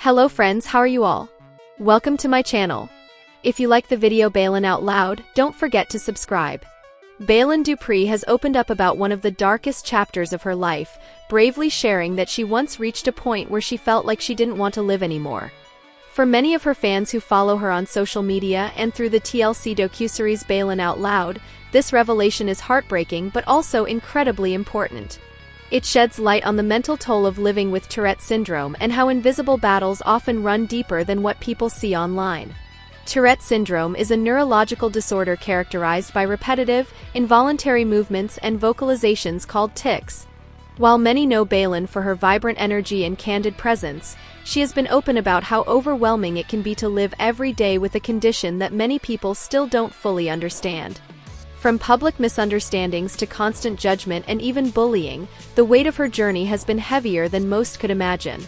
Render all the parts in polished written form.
Hello friends, how are you all? Welcome to my channel. If you like the video Baylen Out Loud, don't forget to subscribe. Baylen Dupree has opened up about one of the darkest chapters of her life, bravely sharing that she once reached a point where she felt like she didn't want to live anymore. For many of her fans who follow her on social media and through the TLC docuseries Baylen Out Loud, this revelation is heartbreaking but also incredibly important. It sheds light on the mental toll of living with Tourette syndrome and how invisible battles often run deeper than what people see online. Tourette syndrome is a neurological disorder characterized by repetitive, involuntary movements and vocalizations called tics. While many know Baylen for her vibrant energy and candid presence, she has been open about how overwhelming it can be to live every day with a condition that many people still don't fully understand. From public misunderstandings to constant judgment and even bullying, the weight of her journey has been heavier than most could imagine.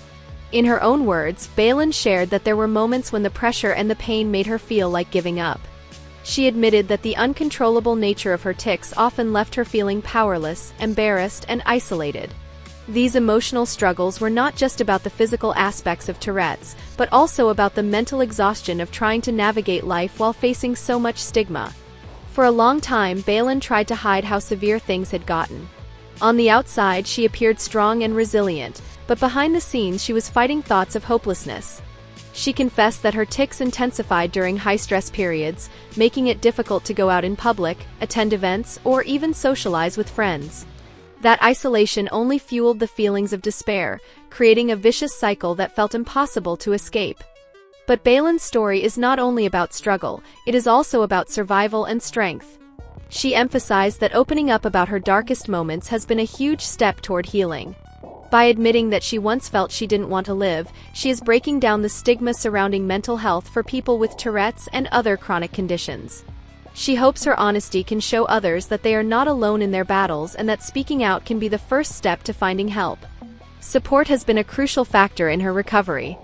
In her own words, Baylen shared that there were moments when the pressure and the pain made her feel like giving up. She admitted that the uncontrollable nature of her tics often left her feeling powerless, embarrassed, and isolated. These emotional struggles were not just about the physical aspects of Tourette's, but also about the mental exhaustion of trying to navigate life while facing so much stigma. For a long time, Baylen tried to hide how severe things had gotten. On the outside, she appeared strong and resilient, but behind the scenes she was fighting thoughts of hopelessness. She confessed that her tics intensified during high-stress periods, making it difficult to go out in public, attend events, or even socialize with friends. That isolation only fueled the feelings of despair, creating a vicious cycle that felt impossible to escape. But Baylen's story is not only about struggle, it is also about survival and strength. She emphasized that opening up about her darkest moments has been a huge step toward healing. By admitting that she once felt she didn't want to live, she is breaking down the stigma surrounding mental health for people with Tourette's and other chronic conditions. She hopes her honesty can show others that they are not alone in their battles and that speaking out can be the first step to finding help. Support has been a crucial factor in her recovery.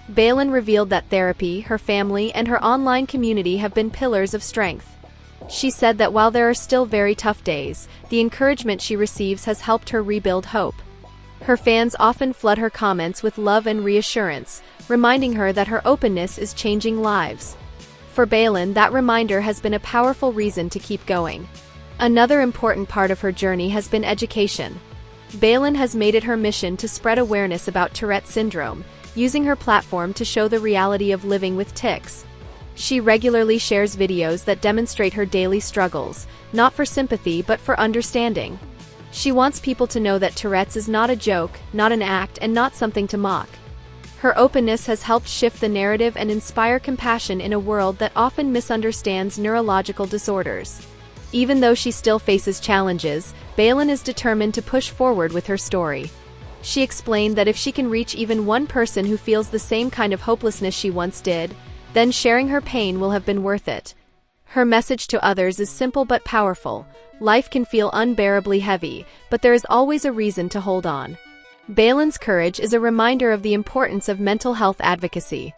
Baylen revealed that therapy, her family, and her online community have been pillars of strength. She said that while there are still very tough days, the encouragement she receives has helped her rebuild hope. Her fans often flood her comments with love and reassurance, reminding her that her openness is changing lives. For Baylen, that reminder has been a powerful reason to keep going. Another important part of her journey has been education. Baylen has made it her mission to spread awareness about Tourette syndrome, using her platform to show the reality of living with tics. She regularly shares videos that demonstrate her daily struggles, not for sympathy but for understanding. She wants people to know that Tourette's is not a joke, not an act, and not something to mock. Her openness has helped shift the narrative and inspire compassion in a world that often misunderstands neurological disorders. Even though she still faces challenges, Baylen is determined to push forward with her story. She explained that if she can reach even one person who feels the same kind of hopelessness she once did, then sharing her pain will have been worth it. Her message to others is simple but powerful. Life can feel unbearably heavy, but there is always a reason to hold on. Baylen's courage is a reminder of the importance of mental health advocacy.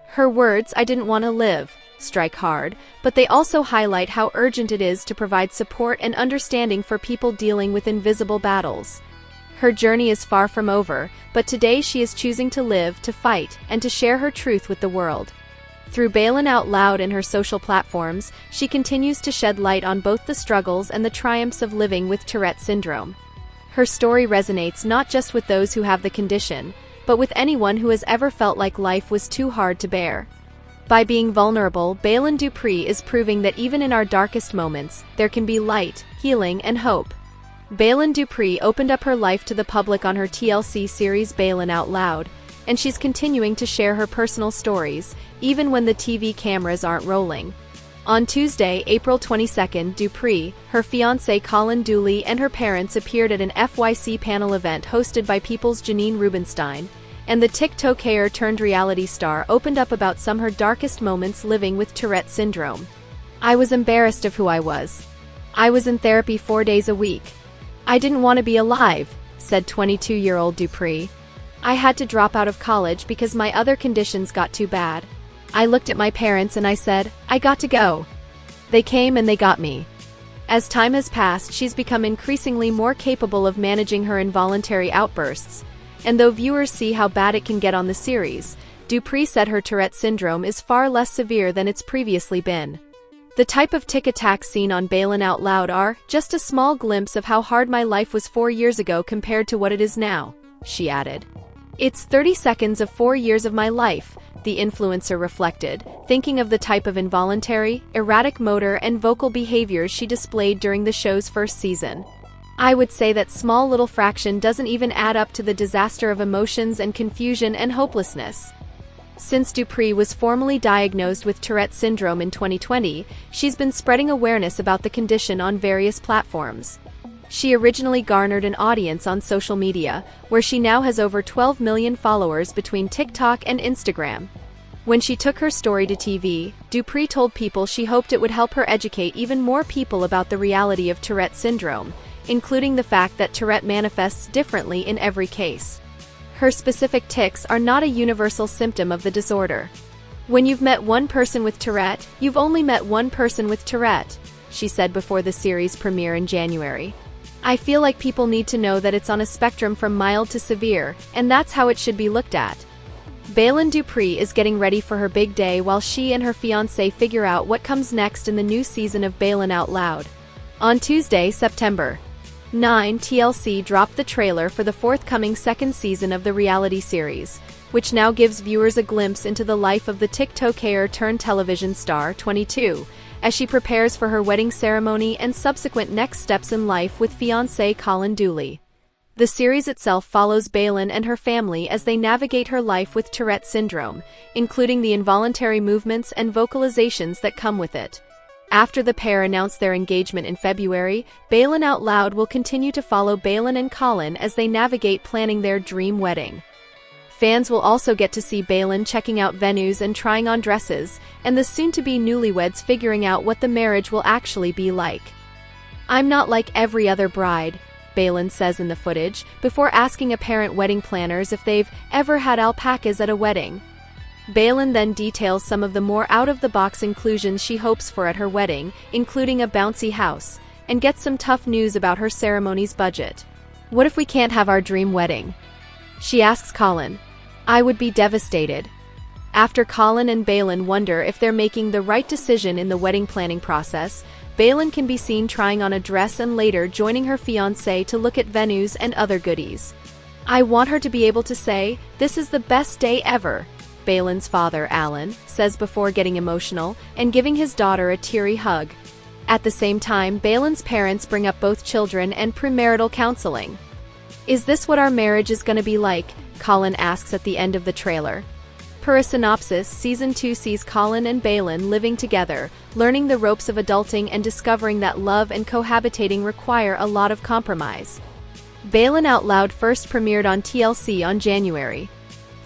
Her words, "I didn't want to live," strike hard, but they also highlight how urgent it is to provide support and understanding for people dealing with invisible battles. Her journey is far from over, but today she is choosing to live, to fight, and to share her truth with the world. Through Baylen Out Loud and her social platforms, she continues to shed light on both the struggles and the triumphs of living with Tourette syndrome. Her story resonates not just with those who have the condition, but with anyone who has ever felt like life was too hard to bear. By being vulnerable, Baylen Dupree is proving that even in our darkest moments, there can be light, healing, and hope. Baylen Dupree opened up her life to the public on her TLC series Baylen Out Loud, and she's continuing to share her personal stories, even when the TV cameras aren't rolling. On Tuesday, April 22nd, Dupree, her fiancé Colin Dooley, and her parents appeared at an FYC panel event hosted by People's Janine Rubenstein, and the TikToker turned reality star opened up about some of her darkest moments living with Tourette syndrome. "I was embarrassed of who I was. I was in therapy 4 days a week. I didn't want to be alive," said 22-year-old Dupree. "I had to drop out of college because my other conditions got too bad. I looked at my parents and I said, I got to go. They came and they got me." As time has passed, she's become increasingly more capable of managing her involuntary outbursts. And though viewers see how bad it can get on the series, Dupree said her Tourette syndrome is far less severe than it's previously been. The type of tic attacks seen on Baylen Out Loud are just a small glimpse of how hard my life was 4 years ago compared to what it is now, she added. It's 30 seconds of 4 years of my life, the influencer reflected, thinking of the type of involuntary, erratic motor and vocal behaviors she displayed during the show's first season. I would say that small little fraction doesn't even add up to the disaster of emotions and confusion and hopelessness. Since Dupree was formally diagnosed with Tourette syndrome in 2020, she's been spreading awareness about the condition on various platforms. She originally garnered an audience on social media, where she now has over 12 million followers between TikTok and Instagram. When she took her story to TV, Dupree told people she hoped it would help her educate even more people about the reality of Tourette syndrome, including the fact that Tourette manifests differently in every case. Her specific tics are not a universal symptom of the disorder. When you've met one person with Tourette, you've only met one person with Tourette, she said before the series premiere in January. I feel like people need to know that it's on a spectrum from mild to severe, and that's how it should be looked at. Baylen Dupree is getting ready for her big day while she and her fiancé figure out what comes next in the new season of Baylen Out Loud. On Tuesday, September 9, TLC dropped the trailer for the forthcoming second season of the reality series, which now gives viewers a glimpse into the life of the TikToker turned television star, 22, as she prepares for her wedding ceremony and subsequent next steps in life with fiancé Colin Dooley. The series itself follows Baylen and her family as they navigate her life with Tourette syndrome, including the involuntary movements and vocalizations that come with it. After the pair announced their engagement in February, Baylen Out Loud will continue to follow Baylen and Colin as they navigate planning their dream wedding. Fans will also get to see Baylen checking out venues and trying on dresses, and the soon-to-be newlyweds figuring out what the marriage will actually be like. "I'm not like every other bride," Baylen says in the footage, before asking apparent wedding planners if they've ever had alpacas at a wedding. Baylen then details some of the more out-of-the-box inclusions she hopes for at her wedding, including a bouncy house, and gets some tough news about her ceremony's budget. "What if we can't have our dream wedding?" she asks Colin. "I would be devastated." After Colin and Baylen wonder if they're making the right decision in the wedding planning process, Baylen can be seen trying on a dress and later joining her fiancé to look at venues and other goodies. "I want her to be able to say, 'This is the best day ever,'" Baylen's father, Alan, says before getting emotional and giving his daughter a teary hug. At the same time, Baylen's parents bring up both children and premarital counseling. "Is this what our marriage is going to be like?" Colin asks at the end of the trailer. Per a synopsis, Season 2 sees Colin and Baylen living together, learning the ropes of adulting and discovering that love and cohabitating require a lot of compromise. Baylen Out Loud first premiered on TLC on January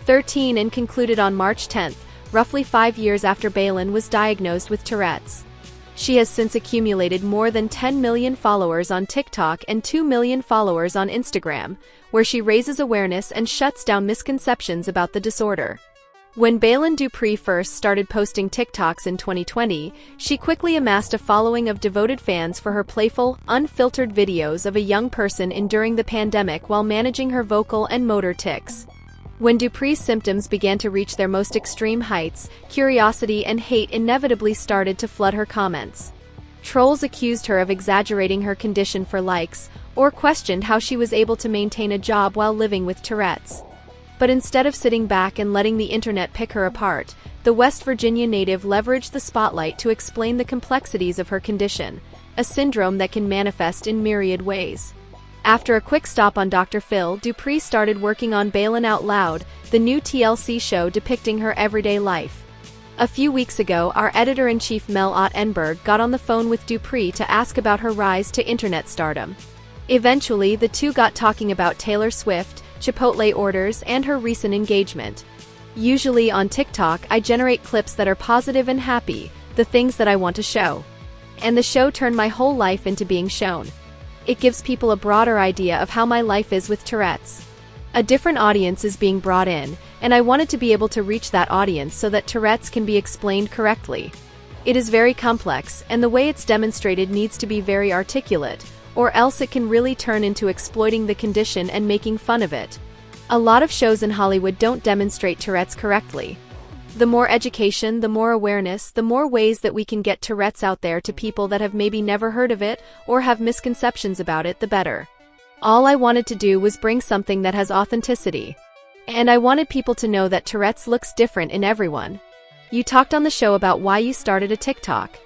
13 and concluded on March 10, roughly 5 years after Baylen was diagnosed with Tourette's. She has since accumulated more than 10 million followers on TikTok and 2 million followers on Instagram, where she raises awareness and shuts down misconceptions about the disorder. When Baylen Dupree first started posting TikToks in 2020, she quickly amassed a following of devoted fans for her playful, unfiltered videos of a young person enduring the pandemic while managing her vocal and motor tics. When Dupree's symptoms began to reach their most extreme heights, curiosity and hate inevitably started to flood her comments. Trolls accused her of exaggerating her condition for likes, or questioned how she was able to maintain a job while living with Tourette's. But instead of sitting back and letting the internet pick her apart, the West Virginia native leveraged the spotlight to explain the complexities of her condition, a syndrome that can manifest in myriad ways. After a quick stop on Dr. Phil, Dupree started working on Baylen Out Loud, the new TLC show depicting her everyday life. A few weeks ago, our editor-in-chief Mel Ott-Enberg got on the phone with Dupree to ask about her rise to internet stardom. Eventually, the two got talking about Taylor Swift, Chipotle orders, and her recent engagement. "Usually on TikTok, I generate clips that are positive and happy, the things that I want to show. And the show turned my whole life into being shown. It gives people a broader idea of how my life is with Tourette's. A different audience is being brought in, and I wanted to be able to reach that audience so that Tourette's can be explained correctly. It is very complex, and the way it's demonstrated needs to be very articulate, or else it can really turn into exploiting the condition and making fun of it." A lot of shows in Hollywood don't demonstrate Tourette's correctly. The more education, the more awareness, the more ways that we can get Tourette's out there to people that have maybe never heard of it or have misconceptions about it, the better. All I wanted to do was bring something that has authenticity. And I wanted people to know that Tourette's looks different in everyone. You talked on the show about why you started a TikTok.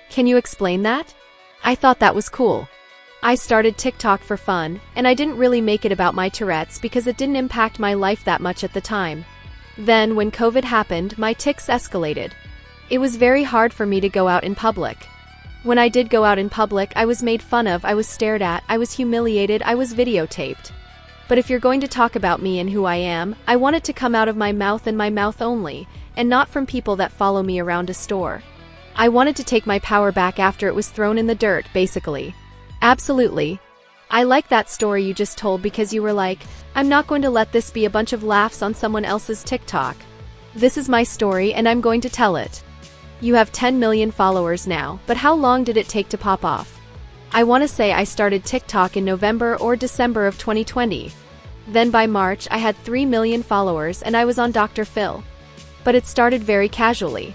Can you explain that? I thought that was cool. I started TikTok for fun, and I didn't really make it about my Tourette's because it didn't impact my life that much at the time. Then, when COVID happened, my tics escalated. It was very hard for me to go out in public. When I did go out in public, I was made fun of, I was stared at, I was humiliated, I was videotaped. But if you're going to talk about me and who I am, I want it to come out of my mouth and my mouth only, and not from people that follow me around a store. I wanted to take my power back after it was thrown in the dirt, basically. Absolutely. I like that story you just told because you were like, I'm not going to let this be a bunch of laughs on someone else's TikTok. This is my story and I'm going to tell it. You have 10 million followers now, but how long did it take to pop off? I want to say I started TikTok in November or December of 2020. Then by March I had 3 million followers and I was on Dr. Phil. But it started very casually.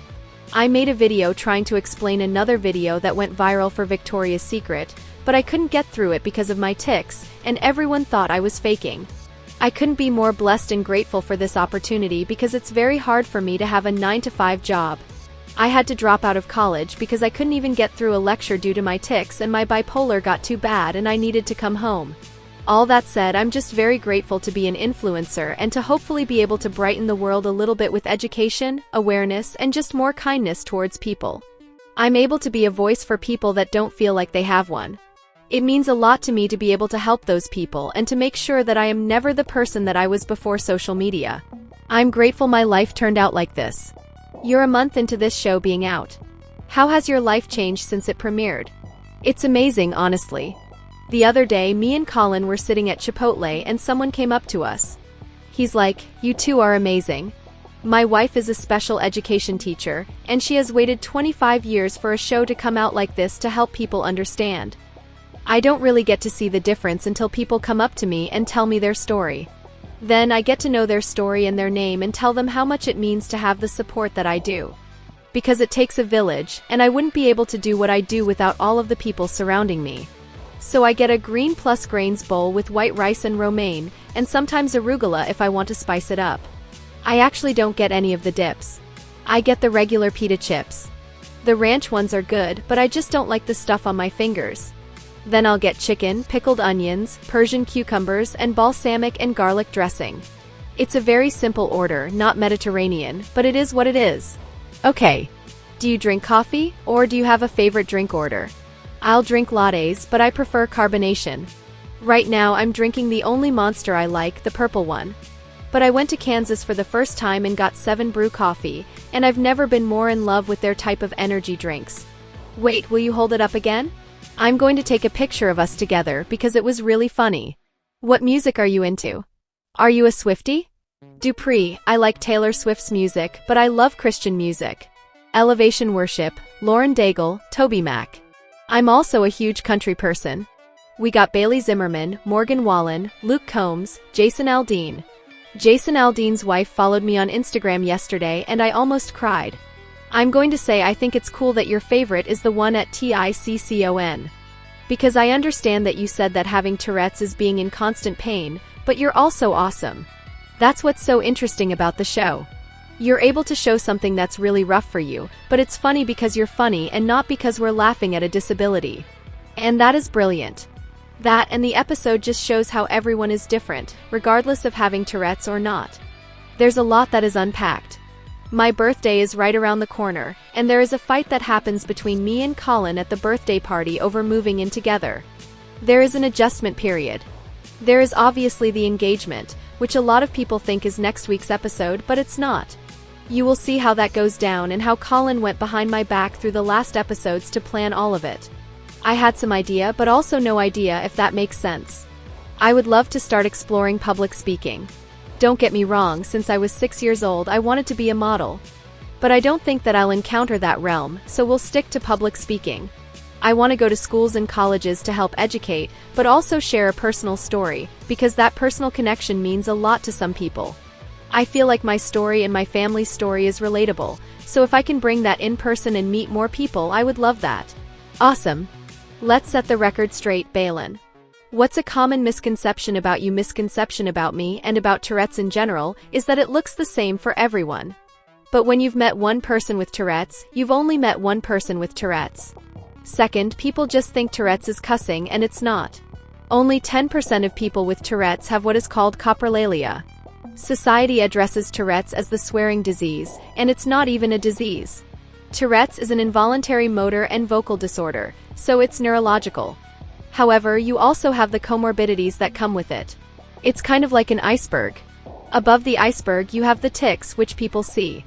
I made a video trying to explain another video that went viral for Victoria's Secret, but I couldn't get through it because of my tics, and everyone thought I was faking. I couldn't be more blessed and grateful for this opportunity because it's very hard for me to have a 9-to-5 job. I had to drop out of college because I couldn't even get through a lecture due to my tics and my bipolar got too bad and I needed to come home. All that said, I'm just very grateful to be an influencer and to hopefully be able to brighten the world a little bit with education, awareness, and just more kindness towards people. I'm able to be a voice for people that don't feel like they have one. It means a lot to me to be able to help those people and to make sure that I am never the person that I was before social media. I'm grateful my life turned out like this. You're a month into this show being out. How has your life changed since it premiered? It's amazing, honestly. The other day, me and Colin were sitting at Chipotle and someone came up to us. He's like, "You two are amazing." My wife is a special education teacher, and she has waited 25 years for a show to come out like this to help people understand. I don't really get to see the difference until people come up to me and tell me their story. Then I get to know their story and their name and tell them how much it means to have the support that I do. Because it takes a village, and I wouldn't be able to do what I do without all of the people surrounding me. So I get a green plus grains bowl with white rice and romaine, and sometimes arugula if I want to spice it up. I actually don't get any of the dips. I get the regular pita chips. The ranch ones are good, but I just don't like the stuff on my fingers. Then I'll get chicken, pickled onions, Persian cucumbers, and balsamic and garlic dressing. It's a very simple order, not Mediterranean, but it is what it is. Okay. Do you drink coffee, or do you have a favorite drink order? I'll drink lattes, but I prefer carbonation. Right now I'm drinking the only Monster I like, the purple one. But I went to Kansas for the first time and got 7 Brew coffee, and I've never been more in love with their type of energy drinks. Wait, will you hold it up again? I'm going to take a picture of us together because it was really funny. What music are you into? Are you a Swiftie? Dupree, I like Taylor Swift's music, but I love Christian music. Elevation Worship, Lauren Daigle, Toby Mac. I'm also a huge country person. We got Bailey Zimmerman, Morgan Wallen, Luke Combs, Jason Aldean. Jason Aldean's wife followed me on Instagram yesterday and I almost cried. I'm going to say I think it's cool that your favorite is the one at TICCON. Because I understand that you said that having Tourette's is being in constant pain, but you're also awesome. That's what's so interesting about the show. You're able to show something that's really rough for you, but it's funny because you're funny and not because we're laughing at a disability. And that is brilliant. That and the episode just shows how everyone is different, regardless of having Tourette's or not. There's a lot that is unpacked. My birthday is right around the corner, and there is a fight that happens between me and Colin at the birthday party over moving in together. There is an adjustment period. There is obviously the engagement, which a lot of people think is next week's episode, but it's not. You will see how that goes down and how Colin went behind my back through the last episodes to plan all of it. I had some idea, but also no idea, if that makes sense. I would love to start exploring public speaking. Don't get me wrong, since I was 6 years old I wanted to be a model. But I don't think that I'll encounter that realm, so we'll stick to public speaking. I want to go to schools and colleges to help educate, but also share a personal story, because that personal connection means a lot to some people. I feel like my story and my family's story is relatable, so if I can bring that in person and meet more people, I would love that. Awesome. Let's set the record straight, Baylen. What's a common misconception about you? Misconception about me and about Tourette's in general is that it looks the same for everyone. But when you've met one person with Tourette's, you've only met one person with Tourette's. Second, people just think Tourette's is cussing, and it's not. Only 10% of people with Tourette's have what is called coprolalia. Society addresses Tourette's as the swearing disease, and it's not even a disease. Tourette's is an involuntary motor and vocal disorder, so it's neurological. However, you also have the comorbidities that come with it. It's kind of like an iceberg. Above the iceberg you have the tics, which people see.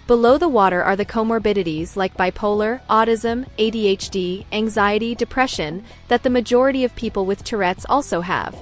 Below the water are the comorbidities like bipolar, autism, ADHD, anxiety, depression, that the majority of people with Tourette's also have.